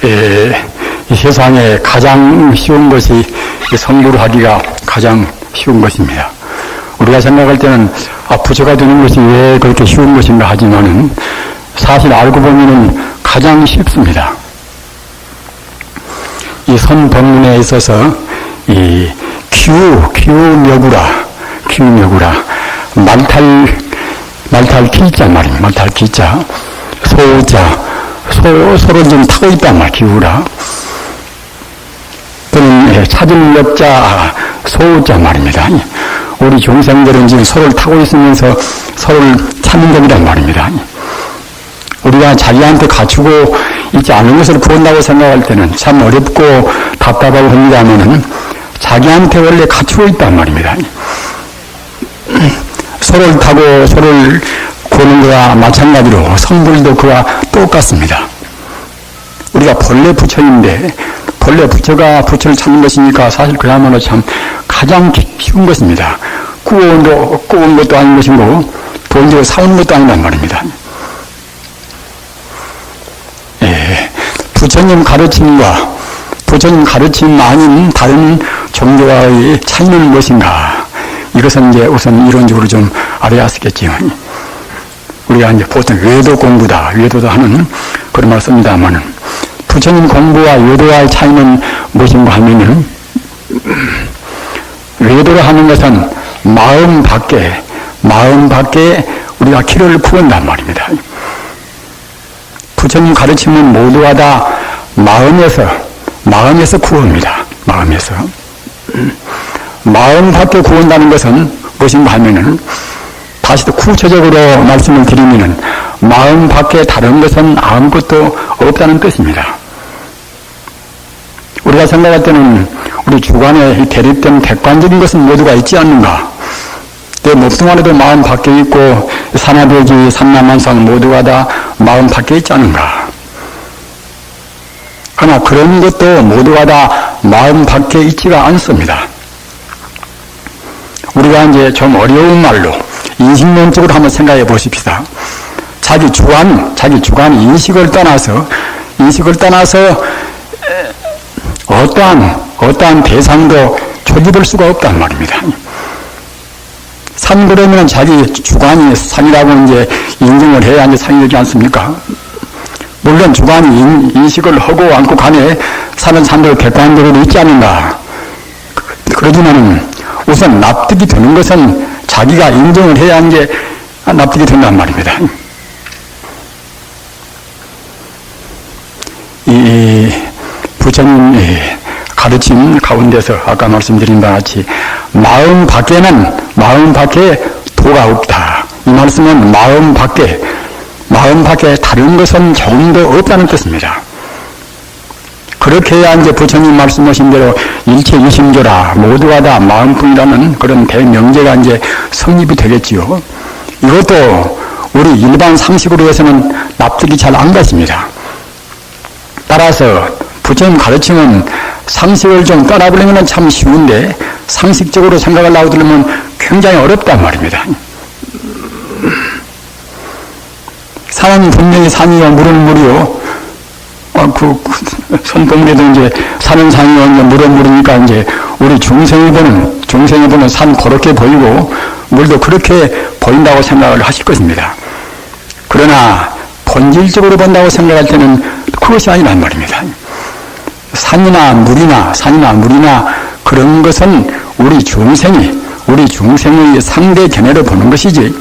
이 세상에 가장 쉬운 것이 성불을 하기가 가장 쉬운 것입니다. 우리가 생각할 때는 부처가 되는 것이 왜 그렇게 쉬운 것인가 하지만은 사실 알고 보면은 가장 쉽습니다. 이 선법문에 있어서 이 규묘구라 말탈 기자 말입니다. 말탈 기자 소자 소를 좀 타고 있단 말이야. 기우라 또는 찾을 역자 소자 말입니다. 우리 중생들은 지금 소를 타고 있으면서 소를 찾는 법이란 말입니다. 우리가 자기한테 갖추고 있지 않은 것을 구한다고 생각할 때는 참 어렵고 답답하고 합니다만은 자기한테 원래 갖추고 있단 말입니다. 소를 타고 소를 구하는 것과 마찬가지로 성불도 그와 똑같습니다. 우리가 본래 부처인데 본래 부처가 부처를 찾는 것이니까 사실 그야말로 참 가장 쉬운 것입니다. 꾸온 것도 아닌 것이고 돈 주고 사오는 것도 아니란 말입니다. 부처님 가르침과 부처님 가르침 아닌 다른 종교와의 차이는 무엇인가? 이것은 이제 우선 이론적으로 좀 알아야 하겠지만, 우리가 이제 보통 외도 공부다, 외도도 하는 그런 말 씁니다만은, 부처님 공부와 외도와의 차이는 무엇인가 하면은, 외도를 하는 것은 마음 밖에 우리가 길을 구한단 말입니다. 부처님 가르침은 모두가 다 마음에서 구합니다. 마음 밖에 구한다는 것은 무엇인가 하면은, 다시 또 구체적으로 말씀을 드리면은, 마음 밖에 다른 것은 아무것도 없다는 뜻입니다. 우리가 생각할 때는 우리 주관에 대립된 객관적인 것은 모두가 있지 않는가? 내 몸뚱 안에도 마음 밖에 있고, 산하대지, 삼라만상 모두가 다 마음 밖에 있지 않은가? 그러나 그런 것도 모두가 다 마음 밖에 있지가 않습니다. 우리가 이제 좀 어려운 말로 인식론적으로 한번 생각해 보십시다. 자기 주관 인식을 떠나서 어떠한 대상도 초집을 수가 없단 말입니다. 산 그러면 자기 주관이 산이라고 이제 인정을 해야 이제 산이 되지 않습니까? 물론 주관이 인식을 하고 않고 간에 사는 산도 객관적으로 있지 않는가. 그러지만은 우선 납득이 되는 것은 자기가 인정을 해야 이제 납득이 된단 말입니다. 이 부처님 가르침 가운데서 아까 말씀드린 바와 같이 마음 밖에 도가 없다. 이 말씀은 마음 밖에 다른 것은 조금도 없다는 뜻입니다. 그렇게 해야 이제 부처님 말씀하신 대로 일체 이심조라 모두가 다 마음뿐이라는 그런 대명제가 이제 성립이 되겠지요. 이것도 우리 일반 상식으로 해서는 납득이 잘 안 가십니다. 따라서 부처님 가르침은 상식을 좀 떠나버리면 참 쉬운데 상식적으로 생각하려고 들으면 굉장히 어렵단 말입니다. 산은 분명히 산이요, 물은 물이요. 선법문에도 이제 산은 산이요, 물은 물이니까 이제 우리 중생이 보는 산 그렇게 보이고 물도 그렇게 보인다고 생각을 하실 것입니다. 그러나 본질적으로 본다고 생각할 때는 그것이 아니란 말입니다. 산이나 물이나 그런 것은 우리 중생의 상대 견해로 보는 것이지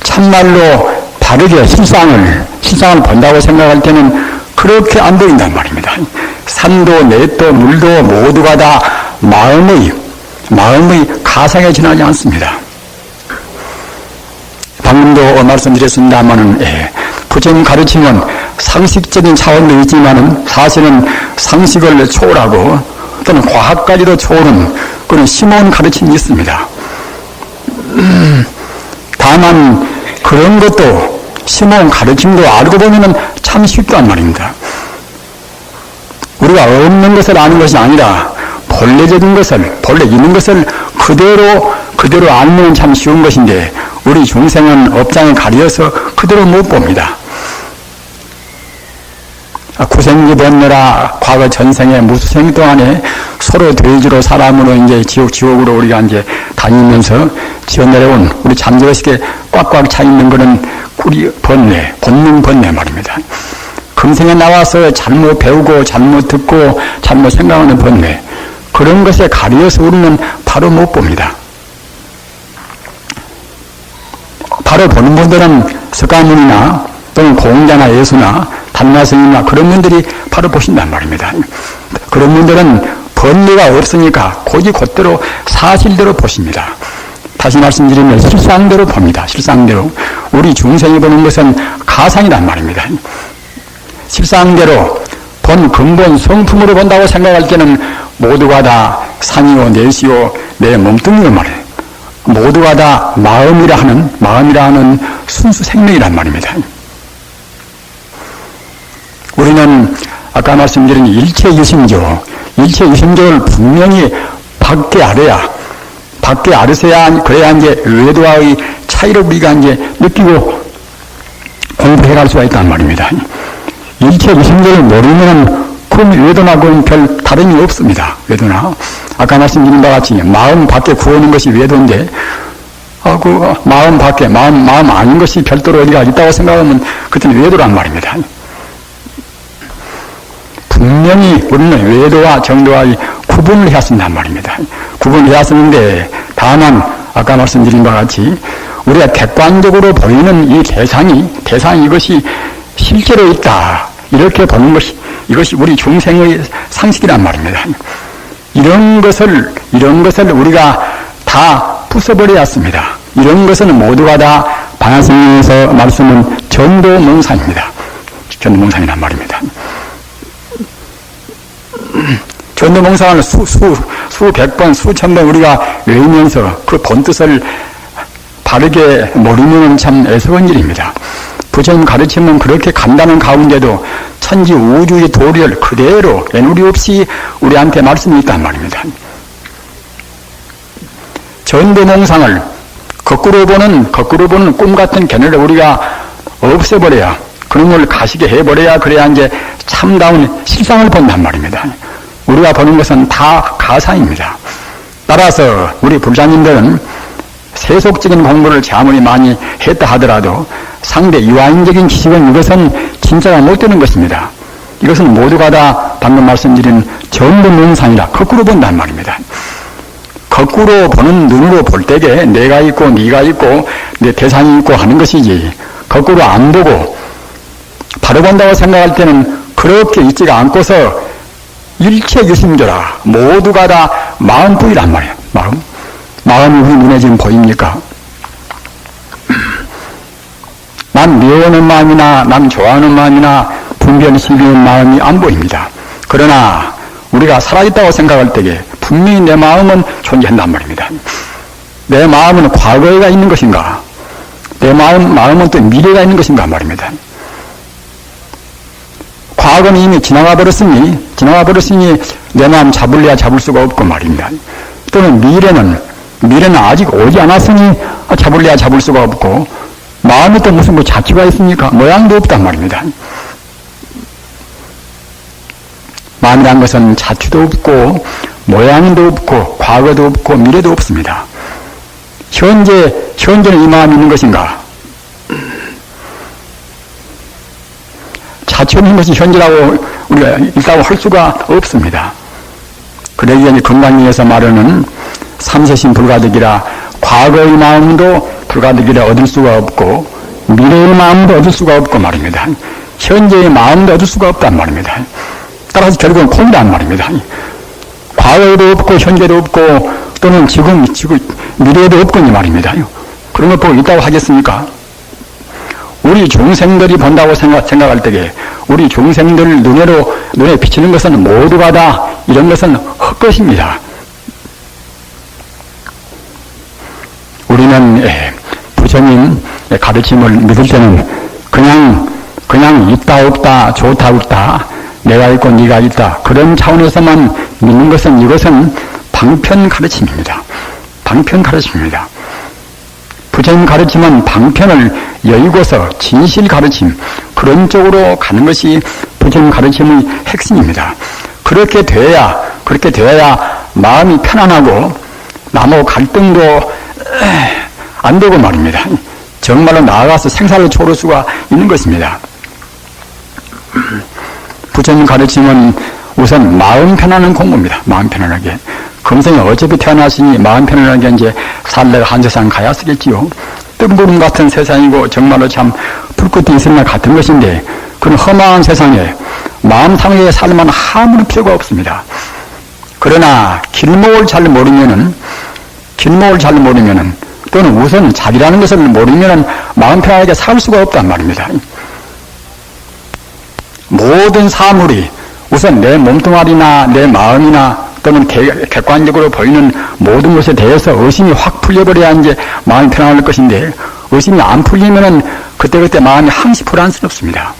참말로 다르게 실상을 본다고 생각할 때는 그렇게 안 보인단 말입니다. 산도 넷도 물도 모두가 다 마음의 가상에 지나지 않습니다. 방금도 말씀드렸습니다만은 부처님 가르침은 상식적인 차원도 있지만은 사실은 상식을 초월하고 또는 과학까지도 초월한 그런 심오한 가르침이 있습니다. 다만 그런 것도 심오한 가르침도 알고 보면은 참 쉽단 말입니다. 우리가 없는 것을 아는 것이 아니라 본래적인 것을, 본래 있는 것을 그대로 알면 참 쉬운 것인데 우리 중생은 업장에 가려서 그대로 못 봅니다. 구생기 번뇌라 과거 전생에 무수생 동안에 서로 돼지로 사람으로 이제 지옥으로 우리가 이제 다니면서 지어 내려온 우리 잠재의식에 꽉꽉 차 있는 그런 우리 번뇌, 본능 번뇌 말입니다. 금생에 나와서 잘못 배우고 잘못 듣고 잘못 생각하는 번뇌, 그런 것에 가려서 우리는 바로 못 봅니다. 바로 보는 분들은 석가모니나 또는 공자나 예수나 단마스님이나 그런 분들이 바로 보신단 말입니다. 그런 분들은 번뇌가 없으니까 곧이 곧대로 사실대로 보십니다. 다시 말씀드리면 실상대로 봅니다. 실상대로. 우리 중생이 보는 것은 가상이란 말입니다. 실상대로 본 근본 성품으로 본다고 생각할 때는 모두가 다 산이요 내시요 내 몸뚱이란 말이에요. 모두가 다 마음이라 하는 순수 생명이란 말입니다. 우리는 아까 말씀드린 일체유심조를 분명히 밖에 알으셔야 그래야 이제 외도와의 차이를 우리가 이제 느끼고 공부해 갈 수가 있단 말입니다. 일체유심조를 모르면 그 외도나고는 별 다름이 없습니다. 외도나. 아까 말씀드린 바와 같이 마음 밖에 구하는 것이 외도인데, 그 마음 밖에, 마음 아닌 것이 별도로 어디가 있다고 생각하면 그때는 외도란 말입니다. 분명히 우리는 외도와 정도와의 구분을 해왔습니단 말입니다. 구분을 해왔었는데, 다만 아까 말씀드린 바와 같이 우리가 객관적으로 보이는 이 대상이 이것이 실제로 있다, 이렇게 보는 것이, 이것이 우리 중생의 상식이란 말입니다. 이런 것을 우리가 다 부숴버려야 합니다. 이런 것은 모두가 다 반야스님에서 말씀은 전도몽상입니다. 전도몽상이란 말입니다. 전도몽상을 수백 번, 수천 번 우리가 외우면서 그 본뜻을 바르게 모르면 참 애석한 일입니다. 부처님 가르침은 그렇게 간단한 가운데도 천지 우주의 도리를 그대로 애누리 없이 우리한테 말씀이 있단 말입니다. 전도몽상을 거꾸로 보는 꿈 같은 견해를 우리가 없애버려야, 그런 걸 가시게 해버려야 그래야 이제 참다운 실상을 본단 말입니다. 우리가 보는 것은 다 가상입니다. 따라서 우리 불자님들은 세속적인 공부를 아무리 많이 했다 하더라도 상대 이화인적인 지식은 이것은 진짜가 못 되는 것입니다. 이것은 모두가 다 방금 말씀드린 전도몽상이라 거꾸로 본단 말입니다. 거꾸로 보는 눈으로 볼 때에 내가 있고 네가 있고 내 대상이 있고 하는 것이지, 거꾸로 안 보고 바로 본다고 생각할 때는 그렇게 있지가 않고서 일체유심조라 모두가 다 마음뿐이란 말이에요. 마음이 우리 눈에 지금 보입니까? 난 미워하는 마음이나 남 좋아하는 마음이나 분별시키는 마음이 안 보입니다. 그러나 우리가 살아있다고 생각할 때에 분명히 내 마음은 존재한단 말입니다. 내 마음은 과거에가 있는 것인가? 내 마음은 또 미래가 있는 것인가 말입니다. 과거는 이미 지나가 버렸으니 내 마음 잡을래야 잡을 수가 없고 말입니다. 또는 미래는 아직 오지 않았으니 잡을래야 잡을 수가 없고, 마음에 또 무슨 자취가 있습니까? 모양도 없단 말입니다. 마음이란 것은 자취도 없고 모양도 없고 과거도 없고 미래도 없습니다. 현재는 이 마음이 있는 것인가? 자취 없는 것이 현재라고 우리가 있다고 할 수가 없습니다. 그러기 위해 건강위에서 말하는 삼세신 불가득이라 과거의 마음도 불가득이라 얻을 수가 없고 미래의 마음도 얻을 수가 없고 말입니다. 현재의 마음도 얻을 수가 없단 말입니다. 따라서 결국은空이란 말입니다. 과거에도 없고 현재도 없고 또는 지금 미래에도 없고 이 말입니다. 그런 걸 보고 있다고 하겠습니까? 우리 중생들이 본다고 생각할 때에 우리 중생들 눈에 비치는 것은 모두가 다 이런 것은 헛것입니다. 우리는 부처님 가르침을 믿을 때는 그냥 있다 없다 좋다 없다 내가 있고 네가 있다 그런 차원에서만 믿는 것은 이것은 방편 가르침입니다. 방편 가르침입니다. 부처님 가르침은 방편을 여의고서 진실 가르침, 그런 쪽으로 가는 것이 부처님 가르침의 핵심입니다. 그렇게 되어야 마음이 편안하고 남하고 갈등도 안 되고 말입니다. 정말로 나아가서 생사를 초월할 수가 있는 것입니다. 부처님 가르침은 우선 마음 편안한 공부입니다. 마음 편안하게. 금생에 어차피 태어났으니 마음 편안하게 이제 살다가 한 세상 가야 쓰겠지요. 뜬구름 같은 세상이고 정말로 참 불꽃이 있을 날 같은 것인데 그런 험한 세상에 마음 상하게 살만 아무런 필요가 없습니다. 그러나 길목을 잘 모르면은 또는 우선 자기라는 것을 모르면은 마음 편안하게 살 수가 없단 말입니다. 모든 사물이 우선 내 몸뚱아리나 내 마음이나 또는 객관적으로 보이는 모든 것에 대해서 의심이 확 풀려버려야 이제 마음이 편안할 것인데 의심이 안 풀리면은 그때그때 마음이 항시 불안스럽습니다.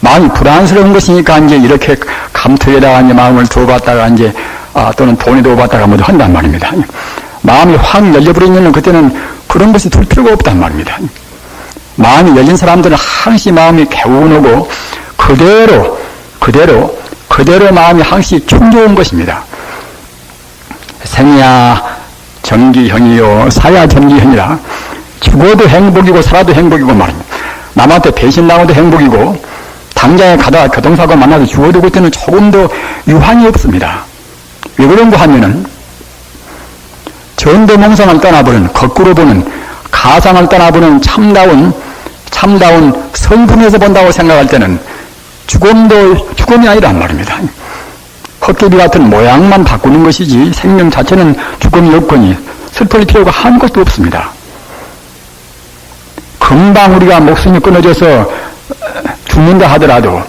마음이 불안스러운 것이니까 이제 이렇게 감투에다가 이제 마음을 두어봤다가 이제 또는 돈에 두어봤다가 모두 한단 말입니다. 마음이 확 열려버리면은 그때는 그런 것이 둘 필요가 없단 말입니다. 마음이 열린 사람들은 항시 마음이 개운하고 그대로 마음이 항시 충조한 것입니다. 생야 정기형이요 사야 정기형이라 죽어도 행복이고 살아도 행복이고 말입니다. 남한테 배신당해도 행복이고 당장에 가다가 교통사고 만나서 죽어도 그때는 조금도 유한이 없습니다. 왜 그런가 하면은 전도몽상을 떠나보는 거꾸로 보는 가상을 떠나보는 참다운 성품에서 본다고 생각할 때는 죽음이 아니란 말입니다. 헛개비 같은 모양만 바꾸는 것이지 생명 자체는 죽음이 없거니 슬플 필요가 한 것도 없습니다. 금방 우리가 목숨이 끊어져서 죽는다 하더라도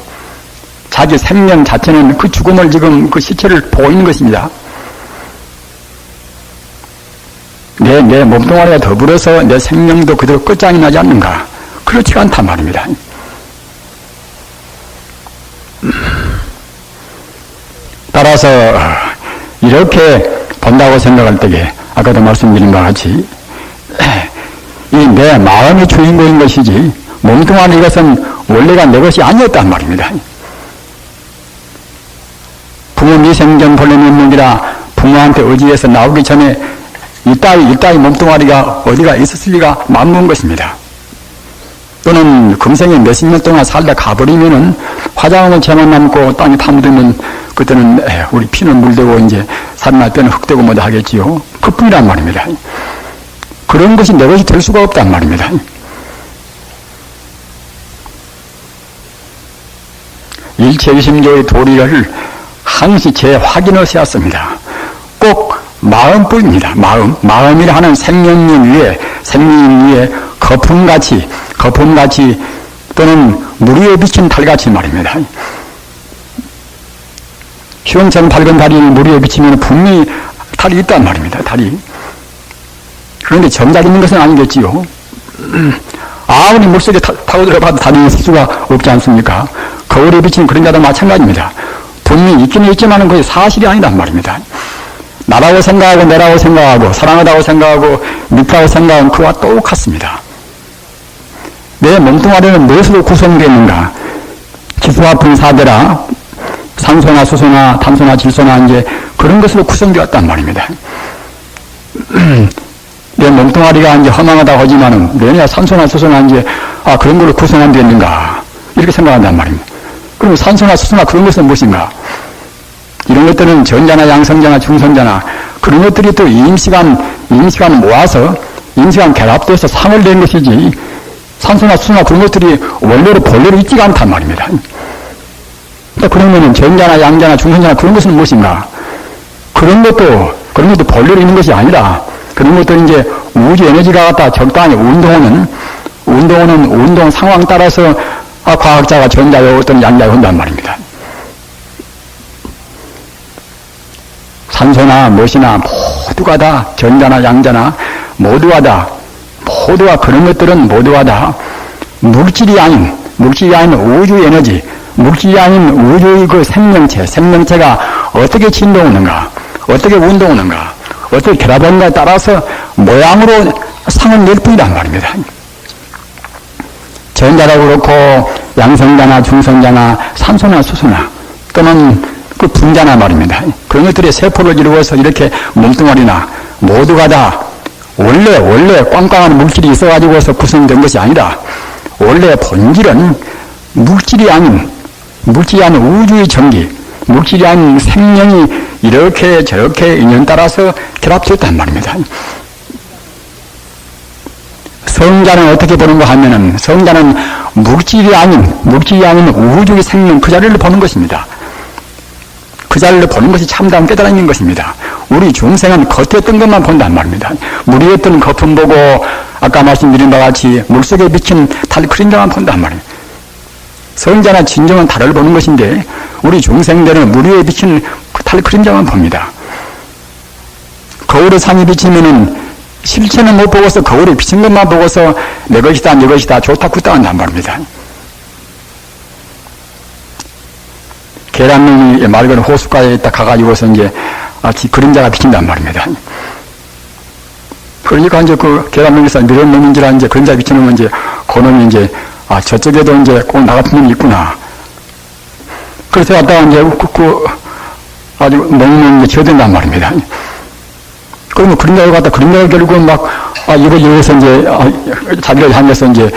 자기 생명 자체는 그 죽음을 지금 그 시체를 보고 있는 것입니다. 내 몸뚱아리가 더불어서 내 생명도 그대로 끝장이 나지 않는가? 그렇지가 않단 말입니다. 따라서 이렇게 본다고 생각할 때에 아까도 말씀드린 바와 같이 이 내 마음이 주인공인 것이지 몸뚱아리 이것은 원래가 내 것이 아니었단 말입니다. 부모 미생전 본래 면목이라 부모한테 의지해서 나오기 전에 이따위 몸뚱아리가 어디가 있었을 리가 만무한 것입니다. 또는 금생에 몇십 년 동안 살다 가버리면은 화장하면 죄만 남고 땅에 파묻으면 그때는 우리 피는 물되고 이제 살날 뼈는 흙되고 뭐다 하겠지요. 그뿐이란 말입니다. 그런 것이 내 것이 될 수가 없단 말입니다. 일체의심조의 도리를 항시 재확인을 세웠습니다. 꼭 마음뿐입니다. 마음이라 하는 생명력 위에 거품같이 또는 물 위에 비친 달같이 말입니다. 시원처럼 밝은 달이 물 위에 비치면 분명히 달이 있단 말입니다. 달이. 그런데 정작 있는 것은 아니겠지요. 아무리 물속에 타고 들어가도 달이 있을 수가 없지 않습니까? 거울에 비친 그런 자도 마찬가지입니다. 분명히 있기는 있지만은 그게 사실이 아니란 말입니다. 나라고 생각하고 내라고 생각하고 사랑하다고 생각하고 믿다고 생각하는 그와 똑같습니다. 내 몸뚱아리는 무엇으로 구성되어 있는가? 기수와 분사대라 산소나 수소나 탄소나 질소나 이제 그런 것으로 구성되었단 말입니다. 내 몸뚱아리가 이제 허망하다고 하지만은 내가 산소나 수소나 이제 그런 걸로 구성한 데 있는가? 이렇게 생각한단 말입니다. 그럼 산소나 수소나 그런 것은 무엇인가? 이런 것들은 전자나 양성자나 중성자나 그런 것들이 또 임시간 모아서 임시간 결합돼서 상을 낸 것이지 산소나 수소나 그런 것들이 본래로 있지가 않단 말입니다. 그러면은 전자나 양자나 중성자나 그런 것은 무엇인가? 그런 것도 본래로 있는 것이 아니라 그런 것도 이제 우주 에너지가 갖다 적당히 운동 상황 따라서 과학자가 전자요 어떤 양자요 한단 말입니다. 산소나 무엇이나 모두가 다 전자나 양자나 모두가 그런 것들은 모두가 다 물질이 아닌 우주 에너지, 물질이 아닌 우주의 그 생명체가 어떻게 진동하는가, 어떻게 운동하는가, 어떻게 결합하는가에 따라서 모양으로 상을 낼 뿐이란 말입니다. 전자도 그렇고 양성자나 중성자나 산소나 수소나 또는 그 분자나 말입니다. 그런 것들이 세포를 이루어서 이렇게 몸뚱아리나 모두가 다 원래 꽝꽝한 물질이 있어가지고서 구성된 것이 아니라 원래 본질은 물질이 아닌 우주의 전기, 물질이 아닌 생명이 이렇게 저렇게 인연 따라서 결합되었단 말입니다. 성자는 어떻게 보는가 하면은 성자는 물질이 아닌 우주의 생명 그 자리를 보는 것입니다. 그 자리를 보는 것이 참다운 깨달음인 것입니다. 우리 중생은 겉에 뜬 것만 본단 말입니다. 물 위에 뜬 거품 보고 아까 말씀드린 바와 같이 물속에 비친 달 그림자만 본단 말입니다. 성자나 진정한 달을 보는 것인데 우리 중생들은 물 위에 비친 달 그림자만 봅니다. 거울에 상이 비치면은 실체는 못 보고서 거울에 비친 것만 보고서 내 것이다 좋다 굿다 한단 말입니다. 계란명이 맑은 호숫가에 딱 가가지고서 이제 그림자가 비친단 말입니다. 그러니까 이제 그 계란명에서 미련놈인지라 이제 그림자 비치는 건 이제 그놈이 이제 저쪽에도 이제 꼭 나 같은 놈이 있구나. 그래서 갔다가 이제 아주 먹는 이제 지어된단 말입니다. 그러면 그림자가 결국 막 이거 이래서 이제 자기를 향해서 이제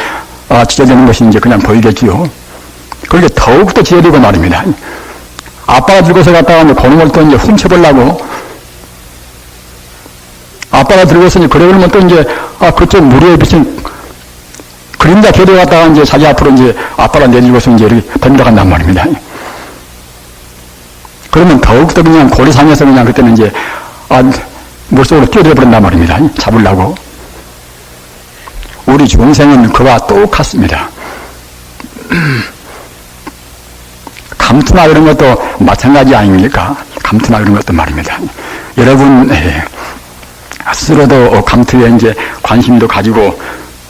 지어되는 것이 이제 그냥 보이겠지요. 그렇게 더욱더 지어되고 말입니다. 아빠가 들고서 갔다가 이제 그놈을 또 이제 훔쳐보려고 아빠가 들고서 이제 그래 그러면 또 이제 그쪽 물 위에 비친 그림자 궤도에 갔다가 이제 자기 앞으로 이제 아빠가 내리고서 이제 이렇게 던져간단 말입니다. 그러면 더욱더 그냥 고리상에서 그냥 그때는 이제 물속으로 뛰어들어 버린단 말입니다. 잡으려고. 우리 중생은 그와 똑같습니다. 감투나 이런 것도 마찬가지 아닙니까? 감투나 이런 것도 말입니다. 여러분 스스로도 감투에 이제 관심도 가지고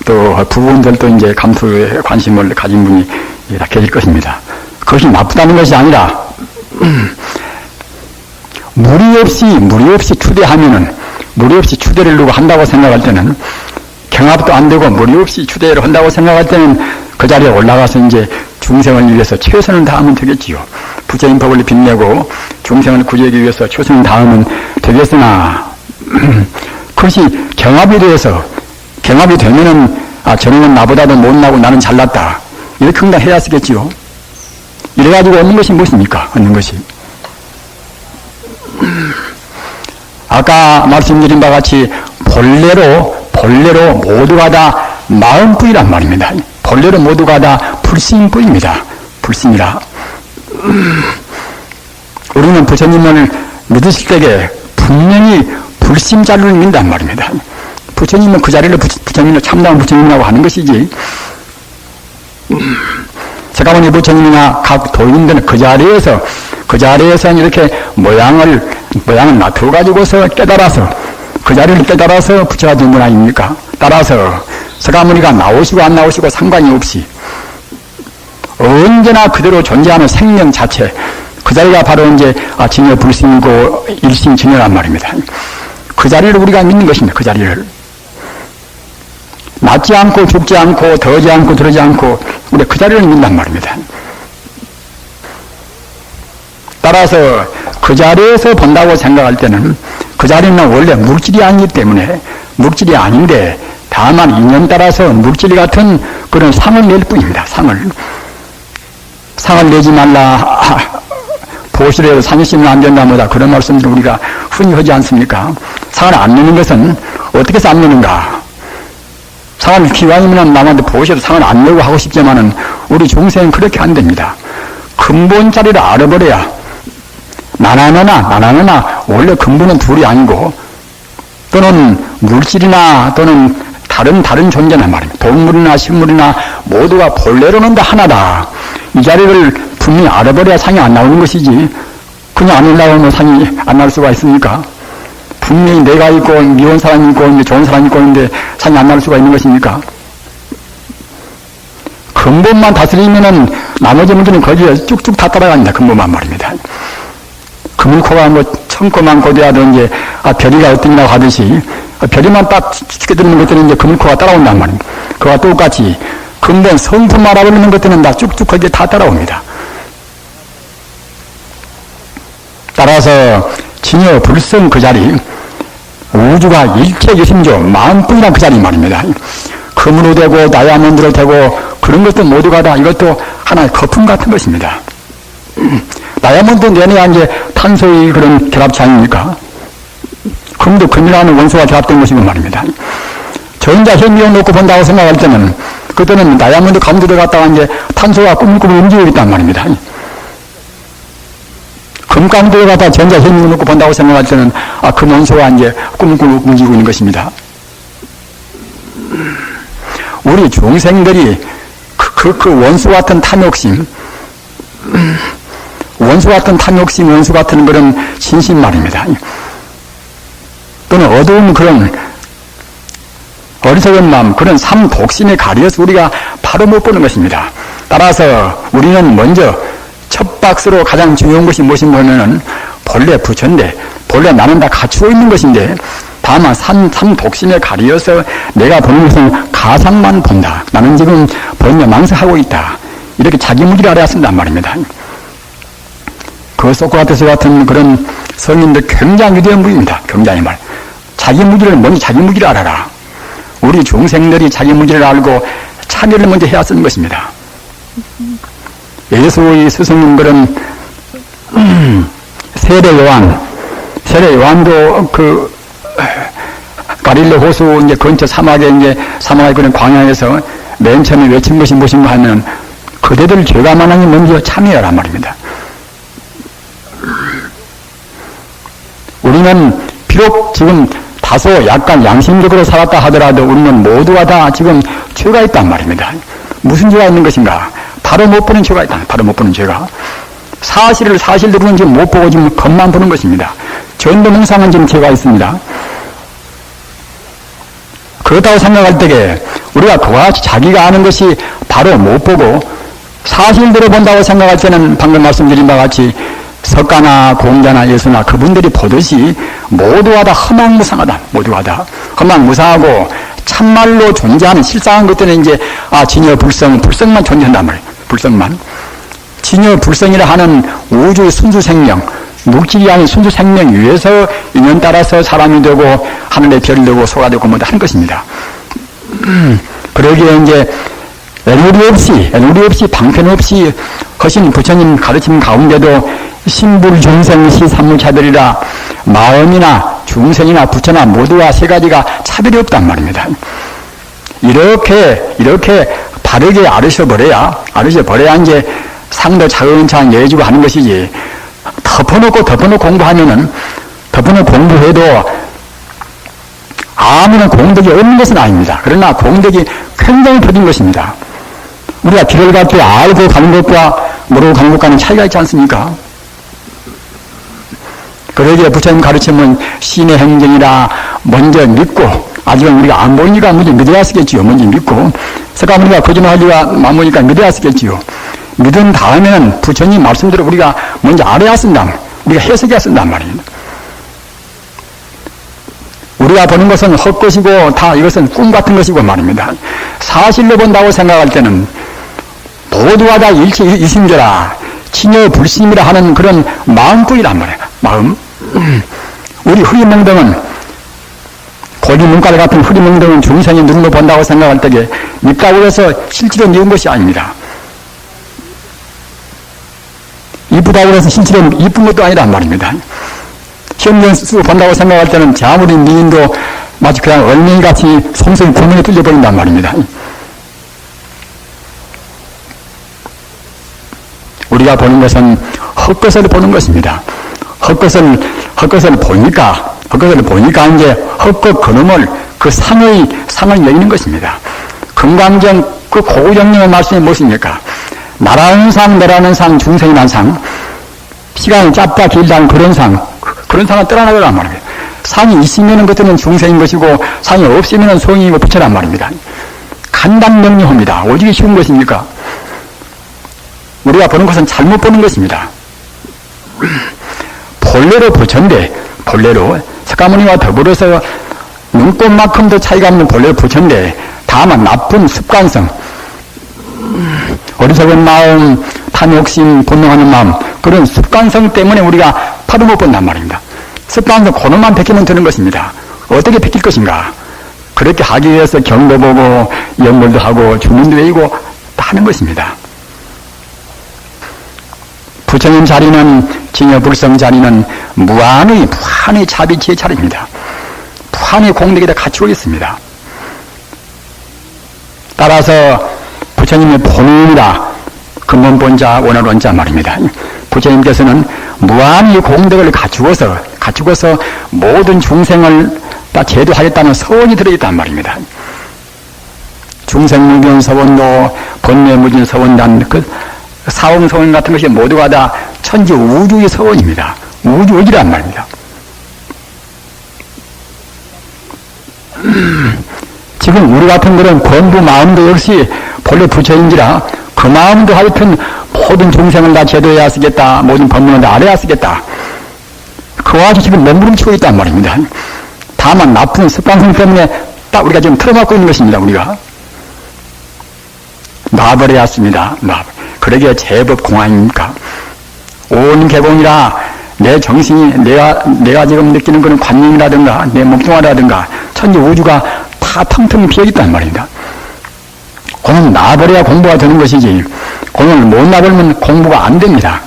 또 부부분들도 이제 감투에 관심을 가진 분이 계실 것입니다. 그것이 나쁘다는 것이 아니라 무리 없이 추대하면은 무리 없이 추대를 누구 한다고 생각할 때는 경합도 안 되고 무리 없이 추대를 한다고 생각할 때는 그 자리에 올라가서 이제 중생을 위해서 최선을 다하면 되겠지요. 부처님 법을 빛내고 중생을 구제하기 위해서 최선을 다하면 되겠으나 그것이 경합이 되면은 저놈은 나보다도 못나고 나는 잘났다 이렇게 생각해야 쓰겠지요. 이래가지고 얻는 것이 무엇입니까? 얻는 것이 아까 말씀드린 바와 같이 본래로 모두가 다 마음뿐이란 말입니다. 본래로 모두가 다 불심뿐입니다. 불심이라. 우리는 부처님을 믿으실 때에 분명히 불심자를 믿는단 말입니다. 부처님은 그 자리를 부처님을 참다운 부처님이라고 하는 것이지. 제가 부처님이나 각 도인들은 그 자리에서 이렇게 모양을 놔두어가지고서 깨달아서 그 자리를 깨달아서 부처가 된 분 아닙니까? 따라서 서가모니가 나오시고 안 나오시고 상관이 없이 언제나 그대로 존재하는 생명 자체 그 자리가 바로 이제 진여 불심이고 일심진여란 말입니다. 그 자리를 우리가 믿는 것입니다. 그 자리를 낫지 않고 죽지 않고 더지 않고 들어지 않고 우리 그 자리를 믿는단 말입니다. 따라서 그 자리에서 본다고 생각할 때는 그 자리는 원래 물질이 아니기 때문에 물질이 아닌데 다만 인연 따라서 물질 같은 그런 상을 낼 뿐입니다. 상을 내지 말라. 보시래도 상이 쓰면 안 된다 뭐다. 그런 말씀들 우리가 흔히 하지 않습니까? 상을 안 내는 것은 어떻게 해서 안 내는가? 상을 기왕이면 남한테 보시도 상을 안 내고 하고 싶지만은 우리 중생은 그렇게 안 됩니다. 근본 자리를 알아버려야 나나나 원래 근본은 둘이 아니고 또는 물질이나 또는 다른 존재나 말입니다. 동물이나 식물이나 모두가 본래로는 다 하나다. 이 자리를 분명히 알아버려야 상이 안 나오는 것이지 그냥 안 올라오면 상이 안 나올 수가 있습니까? 분명히 내가 있고 미운 사람이 있고 좋은 사람이 있고 있는데 상이 안 나올 수가 있는 것입니까? 근본만 다스리면은 나머지 문제는 거기에 쭉쭉 다 따라갑니다. 근본만 말입니다. 그물코가 천코만 고대하도 이제 별이가 어떠냐고 하듯이 별이만 딱 지켜드리는 것들은 이제 그물코가 따라온단 말입니다. 그와 똑같이 근본 성품 알아버리는 것들은 다 쭉쭉하게 다 따라옵니다. 따라서 진여 불성 그 자리, 우주가 일체 유심조 마음뿐이란 그 자리 말입니다. 금으로 되고 다이아몬드로 되고 그런 것도 모두가 다 이것도 하나의 거품 같은 것입니다. 다이아몬드 내내야 이제 탄소의 그런 결합체 아닙니까? 금도 금이라는 원소가 결합된 것이고 말입니다. 전자 현미경 놓고 본다고 생각할 때는 그때는 다이아몬드 가운데 들어갔다가 이제 탄소가 꾸물꾸물 움직이고 있단 말입니다. 금 가운데 들어갔다가 전자 현미경 놓고 본다고 생각할 때는 금 원소가 이제 꾸물꾸물 움직이고 있는 것입니다. 우리 중생들이 그 원수 같은 탐욕심, 원수 같은 탐욕심, 원수 같은 그런 신심 말입니다. 또는 어두운 그런 어리석은 마음, 그런 삼독심에 가려서 우리가 바로 못 보는 것입니다. 따라서 우리는 먼저 첫 박스로 가장 중요한 것이 무엇이냐면 본래 부처인데, 본래 나는 다 갖추고 있는 것인데 다만 삼독심에 가려서 내가 보는 것은 가상만 본다. 나는 지금 번뇌 망상하고 있다. 이렇게 자기 무지를 알아야 쓴단 말입니다. 그 소크라테스 같은 그런 성인들 굉장히 위대한 분입니다. 굉장히 말. 자기 무지를 먼저 자기 무지를 알아라. 우리 중생들이 자기 무지를 알고 참여를 먼저 해야 쓰는 것입니다. 예수의 스승님들은 세례 요한도 그 가릴레 호수 이제 근처 사막의 그런 광야에서 맨 처음에 외친 것이 무엇인가 하면 그대들 죄가 많으니 먼저 참여하란 말입니다. 우리는 비록 지금 다소 약간 양심적으로 살았다 하더라도 우리는 모두가 다 지금 죄가 있단 말입니다. 무슨 죄가 있는 것인가? 바로 못 보는 죄가 있다. 바로 못 보는 죄가. 사실대로는 지금 못 보고 지금 겉만 보는 것입니다. 전도명상은 지금 죄가 있습니다. 그렇다고 생각할 때에 우리가 그와 같이 자기가 아는 것이 바로 못 보고 사실대로 본다고 생각할 때는 방금 말씀드린 바와 같이 석가나 공자나 예수나 그분들이 보듯이 모두가 다 허망무상하다. 모두가 다 허망무상하고 참말로 존재하는 실상한 것들은 이제 진여 불성만 존재한단 말이에요. 불성만. 진여 불성이라 하는 우주의 순수생명, 물질이 아닌 순수생명 위에서 인연 따라서 사람이 되고 하늘의 별이 되고 소가 되고 뭐다 하는 것입니다. 그러기에 이제 애누리 없이 방편 없이 하신 부처님 가르침 가운데도 신불중생시 삼무차별이라 마음이나 중생이나 부처나 모두가 세 가지가 차별이 없단 말입니다. 이렇게 바르게 아르셔버려야 이제 상도 차근차근 예해주고 하는 것이지 덮어놓고 공부하면은 덮어놓고 공부해도 아무런 공덕이 없는 것은 아닙니다. 그러나 공덕이 굉장히 더딘 것입니다. 우리가 길을 갈 때 알고 가는 것과 모르고 가는 것과는 차이가 있지 않습니까? 그러기에 부처님 가르침은 신의 행정이라 먼저 믿고 아직은 우리가 안 보이니까 먼저 믿어야 쓰겠지요. 먼저 믿고 석가모니가 거짓말하기가 마무니까 믿어야 쓰겠지요. 믿은 다음에는 부처님 말씀대로 우리가 먼저 알아야 쓴다. 우리가 해석해야 쓴단 말이에요. 우리가 보는 것은 헛것이고 다 이것은 꿈 같은 것이고 말입니다. 사실로 본다고 생각할 때는 모두가 다 일체 이심조라 친여 불심이라 하는 그런 마음뿐이란 말이에요. 마음. 우리 흐리멍덩은 고리문갈 같은 흐리멍덩은 중생이 눈으로 본다고 생각할 때에 믿다고 해서 실제로 미운 것이 아닙니다. 이쁘다고 해서 실제로 이쁜 것도 아니란 말입니다. 현면으로 본다고 생각할 때는 아무리 미인도 마치 그냥 얼맹이같이 송성이 구멍에 뚫려버린단 말입니다. 우리가 보는 것은 헛것을 보는 것입니다. 헛것을 보니까 이제 헛것 그놈을 그 상을 여기는 것입니다. 금강경 그 고구정님의 말씀이 무엇입니까? 나라는 상, 중생이란 상, 시간이 짧다 길다 그런 상은 떠나가란 말입니다. 상이 있으면 그때는 중생인 것이고 상이 없으면 성이고 부처란 말입니다. 간단명료합니다. 오직이 쉬운 것입니까? 우리가 보는 것은 잘못 보는 것입니다. 본래로 부처인데, 본래로 석가모니와 더불어서 눈꽃만큼도 차이가 없는 본래로 부처인데 다만 나쁜 습관성, 어리석은 마음, 탐욕심, 분노하는 마음, 그런 습관성 때문에 우리가 팔을 못 본단 말입니다. 습관성 그놈만 베끼면 되는 것입니다. 어떻게 베낄 것인가? 그렇게 하기 위해서 경도 보고 연mol도 하고 주문도 외우고 다 하는 것입니다. 부처님 자리는, 징여불성 자리는 무한의 자비지의 자리입니다. 무한의 공덕이 다 갖추고 있습니다. 따라서 부처님의 본원이라 근본본자 원어론자 말입니다. 부처님께서는 무한히 공덕을 갖추어서 모든 중생을 다 제도하겠다는 서원이 들어있단 말입니다. 중생무견 서원도 번뇌무진 서원단 그 사홍서원 같은 것이 모두가 다 천지 우주의 서원입니다. 우주의란 말입니다. 지금 우리 같은 그런 권부 마음도 역시 본래 부처인지라 그 마음도 하여튼 모든 중생을 다 제도해야 쓰겠다, 모든 법문을 다 알아야 쓰겠다, 그와 같이 지금 몸부림치고 있단 말입니다. 다만 나쁜 습관성 때문에 딱 우리가 지금 틀어막고 있는 것입니다. 우리가 놔버려야 합니다. 그러기에 제법 공안입니까? 온 개공이라 내 정신이 내가 지금 느끼는 그런 관념이라든가 내 몸뚱아리라든가 천지 우주가 다 텅텅 비어있단 말입니다. 그건 놔버려야 공부가 되는 것이지, 그건 못 놔버리면 공부가 안 됩니다.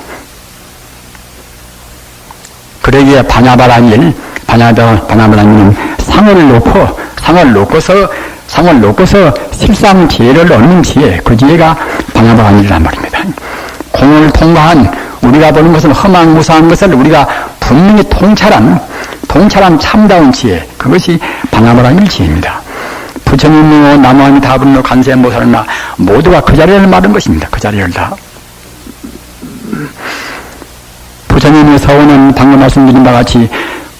그러기에 반야바라밀은 상을 놓고서 실상 지혜를 얻는 지혜, 그 지혜가 반야바라밀이란 말입니다. 공을 통과한 우리가 보는 것은 허망무사한 것을 우리가 분명히 통찰한 참다운 지혜, 그것이 반야바라밀 지혜입니다. 부처님이요 나무아미 다분노 간세모살나 모두가 그 자리를 말한 것입니다. 그 자리를 다. 부처님의 서원은 방금 말씀드린 바와 같이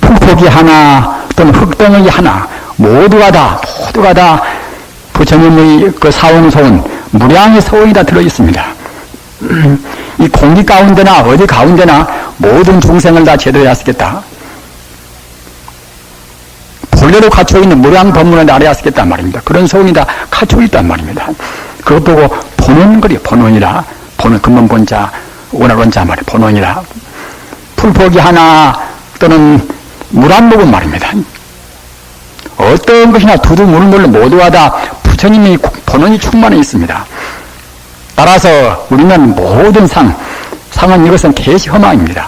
풀포기 하나 또는 흙덩어리 하나 모두가 다 부처님의 그 사원서원 무량의 서원이 다 들어있습니다. 이 공기 가운데나 어디 가운데나 모든 중생을 다 제도해야 쓰겠다, 본래로 갖추어 있는 무량 법문을 알아야 쓰겠단 말입니다. 그런 서원이 다 갖추어 있단 말입니다. 그것 보고 본원이라 근본본자 원어론자 말이에요. 본원이라 풀포기 하나 또는 물 한 모금 말입니다. 어떤 것이나 두두물물 모두가 다 부처님의 본원이 충만해 있습니다. 따라서 우리는 모든 상은 이것은 개시 허망입니다.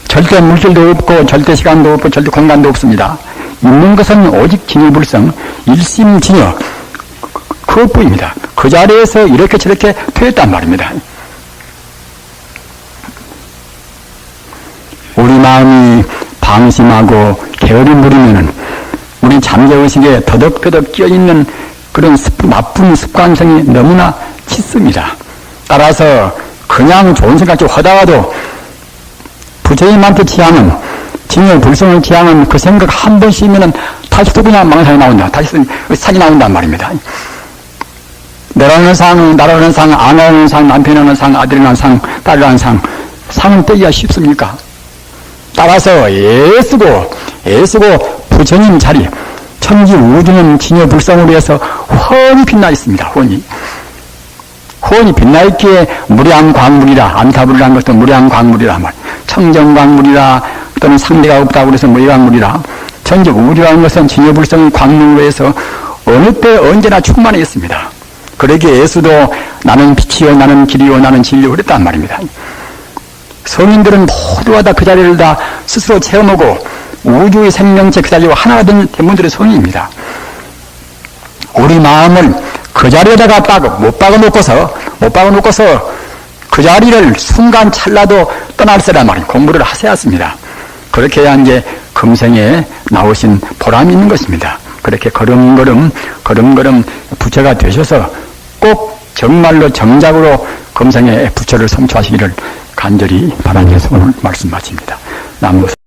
절대 물질도 없고 절대 시간도 없고 절대 공간도 없습니다. 있는 것은 오직 징여불성 일심징여 그것뿐입니다. 그 자리에서 이렇게 저렇게 되었단 말입니다. 우리 마음이 방심하고 게으름 부리면은 우리 잠재의식에 더덕더덕 끼어있는 그런 나쁜 습관성이 너무나 짙습니다. 따라서 그냥 좋은 생각 좀 하다가도 부처님한테 취하는 징여불성을 취하는 그 생각 한 번 씌면은 다시 또 그냥 망상이 나온다. 다시 산이 나온단 말입니다. 너라는 상, 나라는 상, 아내라는 상, 남편이라는 상, 아들이라는 상, 딸이라는 상은 떼기가 쉽습니까? 따라서 애쓰고 부처님 자리, 천지 우주는 징여불성으로 해서 훤히 빛나 있습니다. 훤히 빛나 있기에 무량광물이라, 안타불이라는 것도 무량광물이라 말, 청정광물이라 또는 상대가 없다고 해서 무량광물이라, 천지 우주라는 것은 징여불성의 광물로 해서 어느 때 언제나 충만해 있습니다. 그러기에 예수도 나는 빛이요 나는 길이요 나는 진리요 그랬단 말입니다. 성인들은 모두가 다 그 자리를 다 스스로 체험하고 우주의 생명체 그 자리와 하나가 된 대문들의 성인입니다. 우리 마음을 그 자리에다가 못 박아놓고서 그 자리를 순간 찰나도 떠날 세란 말이에요. 공부를 하셔야 합니다. 그렇게 해야 이제 금생에 나오신 보람이 있는 것입니다. 그렇게 걸음걸음 부처가 되셔서 꼭 정말로 정작으로 금생에 부처를 성취하시기를 간절히 바라면서 오늘 말씀 마칩니다. 남무